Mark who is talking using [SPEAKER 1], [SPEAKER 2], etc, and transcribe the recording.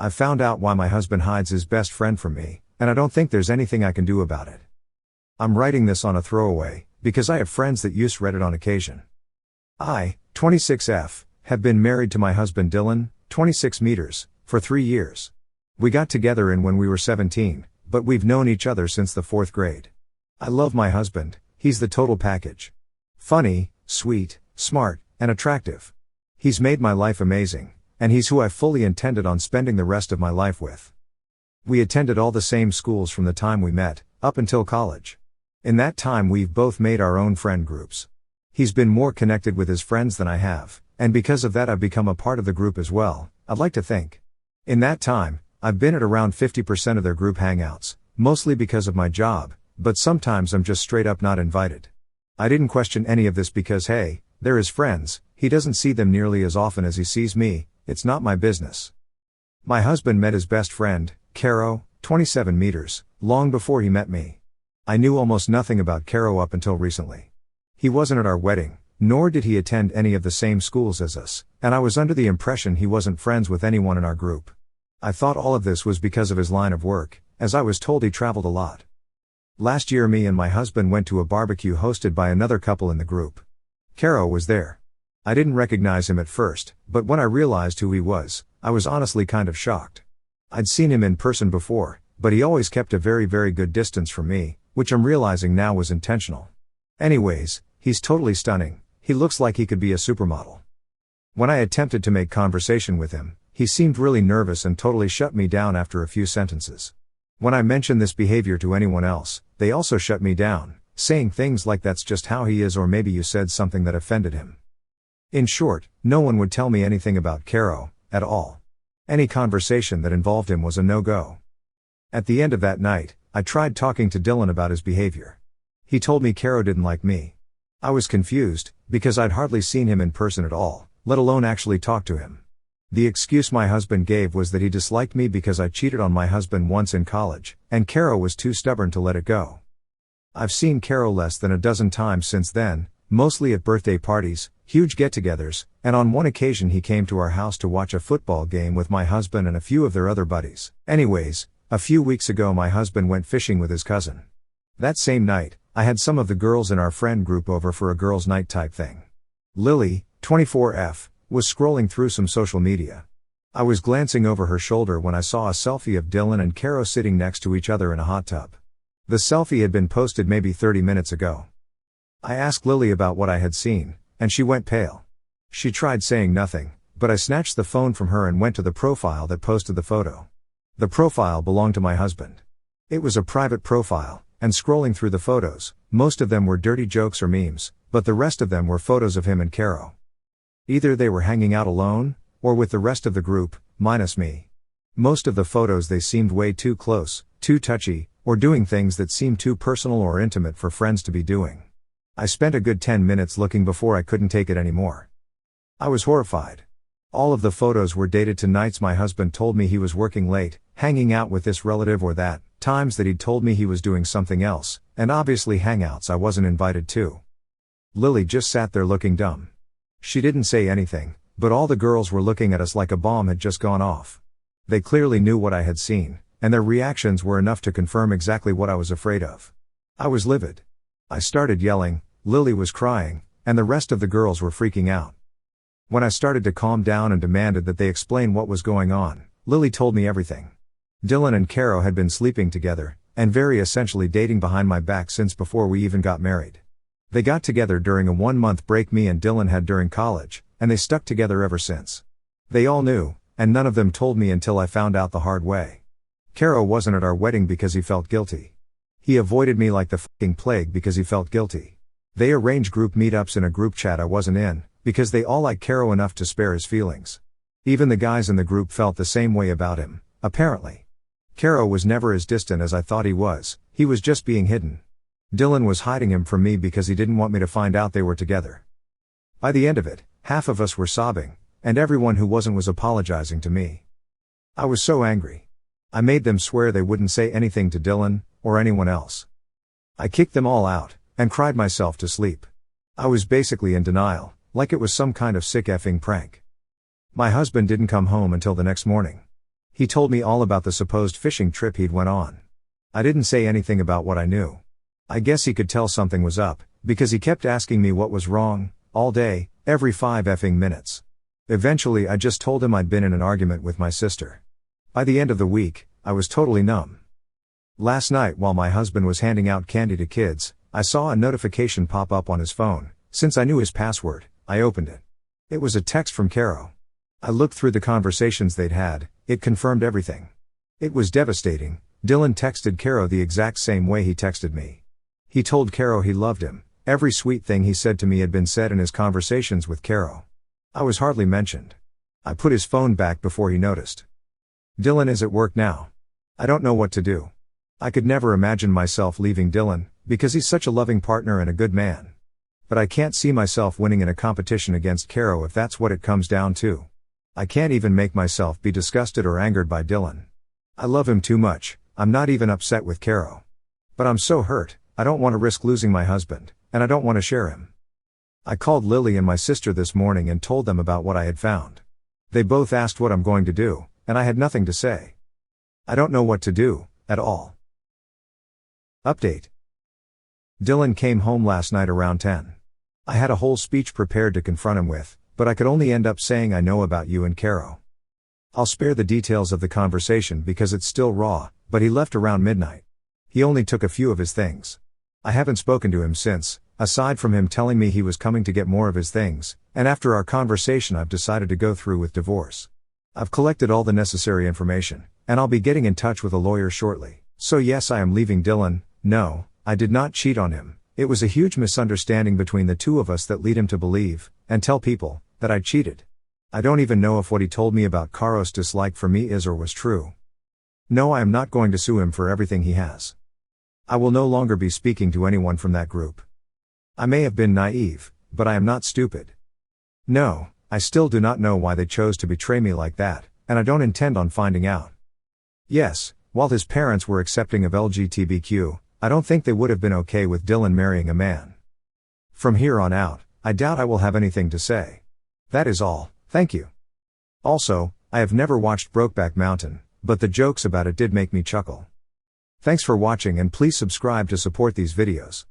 [SPEAKER 1] I've found out why my husband hides his best friend from me, and I don't think there's anything I can do about it. I'm writing this on a throwaway, because I have friends that use Reddit on occasion. I, 26F, have been married to my husband Dylan, 26 meters, for 3 years. We got together when we were 17, but we've known each other since the 4th grade. I love my husband, he's the total package. Funny, sweet, smart, and attractive. He's made my life amazing, and he's who I fully intended on spending the rest of my life with. We attended all the same schools from the time we met, up until college. In that time we've both made our own friend groups. He's been more connected with his friends than I have, and because of that I've become a part of the group as well, I'd like to think. In that time, I've been at around 50% of their group hangouts, mostly because of my job, but sometimes I'm just straight up not invited. I didn't question any of this because hey, they're his friends, he doesn't see them nearly as often as he sees me, it's not my business. My husband met his best friend, Caro, 27 meters, long before he met me. I knew almost nothing about Caro up until recently. He wasn't at our wedding, nor did he attend any of the same schools as us, and I was under the impression he wasn't friends with anyone in our group. I thought all of this was because of his line of work, as I was told he traveled a lot. Last year me and my husband went to a barbecue hosted by another couple in the group. Caro was there. I didn't recognize him at first, but when I realized who he was, I was honestly kind of shocked. I'd seen him in person before, but he always kept a very good distance from me, which I'm realizing now was intentional. Anyways, he's totally stunning, he looks like he could be a supermodel. When I attempted to make conversation with him, he seemed really nervous and totally shut me down after a few sentences. When I mentioned this behavior to anyone else, they also shut me down, saying things like that's just how he is or maybe you said something that offended him. In short, no one would tell me anything about Caro, at all. Any conversation that involved him was a no-go. At the end of that night, I tried talking to Dylan about his behavior. He told me Caro didn't like me. I was confused, because I'd hardly seen him in person at all, let alone actually talk to him. The excuse my husband gave was that he disliked me because I cheated on my husband once in college, and Caro was too stubborn to let it go. I've seen Caro less than a dozen times since then, mostly at birthday parties, huge get-togethers, and on one occasion he came to our house to watch a football game with my husband and a few of their other buddies. Anyways, a few weeks ago my husband went fishing with his cousin. That same night, I had some of the girls in our friend group over for a girls' night type thing. Lily, 24F, was scrolling through some social media. I was glancing over her shoulder when I saw a selfie of Dylan and Caro sitting next to each other in a hot tub. The selfie had been posted maybe 30 minutes ago. I asked Lily about what I had seen, and she went pale. She tried saying nothing, but I snatched the phone from her and went to the profile that posted the photo. The profile belonged to my husband. It was a private profile, and scrolling through the photos, most of them were dirty jokes or memes, but the rest of them were photos of him and Caro. Either they were hanging out alone, or with the rest of the group, minus me. Most of the photos they seemed way too close, too touchy, or doing things that seemed too personal or intimate for friends to be doing. I spent a good 10 minutes looking before I couldn't take it anymore. I was horrified. All of the photos were dated to nights my husband told me he was working late, hanging out with this relative or that, times that he'd told me he was doing something else, and obviously hangouts I wasn't invited to. Lily just sat there looking dumb. She didn't say anything, but all the girls were looking at us like a bomb had just gone off. They clearly knew what I had seen, and their reactions were enough to confirm exactly what I was afraid of. I was livid. I started yelling, Lily was crying, and the rest of the girls were freaking out. When I started to calm down and demanded that they explain what was going on, Lily told me everything. Dylan and Caro had been sleeping together, and very essentially dating behind my back since before we even got married. They got together during a 1-month break me and Dylan had during college, and they stuck together ever since. They all knew, and none of them told me until I found out the hard way. Caro wasn't at our wedding because he felt guilty. He avoided me like the fucking plague because he felt guilty. They arranged group meetups in a group chat I wasn't in, because they all liked Caro enough to spare his feelings. Even the guys in the group felt the same way about him, apparently. Caro was never as distant as I thought he was just being hidden. Dylan was hiding him from me because he didn't want me to find out they were together. By the end of it, half of us were sobbing, and everyone who wasn't was apologizing to me. I was so angry. I made them swear they wouldn't say anything to Dylan, or anyone else. I kicked them all out, and cried myself to sleep. I was basically in denial, like it was some kind of sick effing prank. My husband didn't come home until the next morning. He told me all about the supposed fishing trip he'd went on. I didn't say anything about what I knew. I guess he could tell something was up, because he kept asking me what was wrong, all day, every 5 effing minutes. Eventually I just told him I'd been in an argument with my sister. By the end of the week, I was totally numb. Last night while my husband was handing out candy to kids, I saw a notification pop up on his phone. Since I knew his password, I opened it. It was a text from Caro. I looked through the conversations they'd had, it confirmed everything. It was devastating. Dylan texted Caro the exact same way he texted me. He told Caro he loved him. Every sweet thing he said to me had been said in his conversations with Caro. I was hardly mentioned. I put his phone back before he noticed. Dylan is at work now. I don't know what to do. I could never imagine myself leaving Dylan, because he's such a loving partner and a good man. But I can't see myself winning in a competition against Caro if that's what it comes down to. I can't even make myself be disgusted or angered by Dylan. I love him too much. I'm not even upset with Caro. But I'm so hurt, I don't want to risk losing my husband, and I don't want to share him. I called Lily and my sister this morning and told them about what I had found. They both asked what I'm going to do, and I had nothing to say. I don't know what to do, at all. Update. Dylan came home last night around 10. I had a whole speech prepared to confront him with, but I could only end up saying I know about you and Caro. I'll spare the details of the conversation because it's still raw, but he left around midnight. He only took a few of his things. I haven't spoken to him since, aside from him telling me he was coming to get more of his things, and after our conversation I've decided to go through with divorce. I've collected all the necessary information, and I'll be getting in touch with a lawyer shortly. So yes, I am leaving Dylan. No, I did not cheat on him. It was a huge misunderstanding between the two of us that lead him to believe, and tell people, that I cheated. I don't even know if what he told me about Caro's dislike for me is or was true. No, I am not going to sue him for everything he has. I will no longer be speaking to anyone from that group. I may have been naive, but I am not stupid. No, I still do not know why they chose to betray me like that, and I don't intend on finding out. Yes, while his parents were accepting of LGBTQ, I don't think they would have been okay with Dylan marrying a man. From here on out, I doubt I will have anything to say. That is all, thank you. Also, I have never watched Brokeback Mountain, but the jokes about it did make me chuckle. Thanks for watching and please subscribe to support these videos.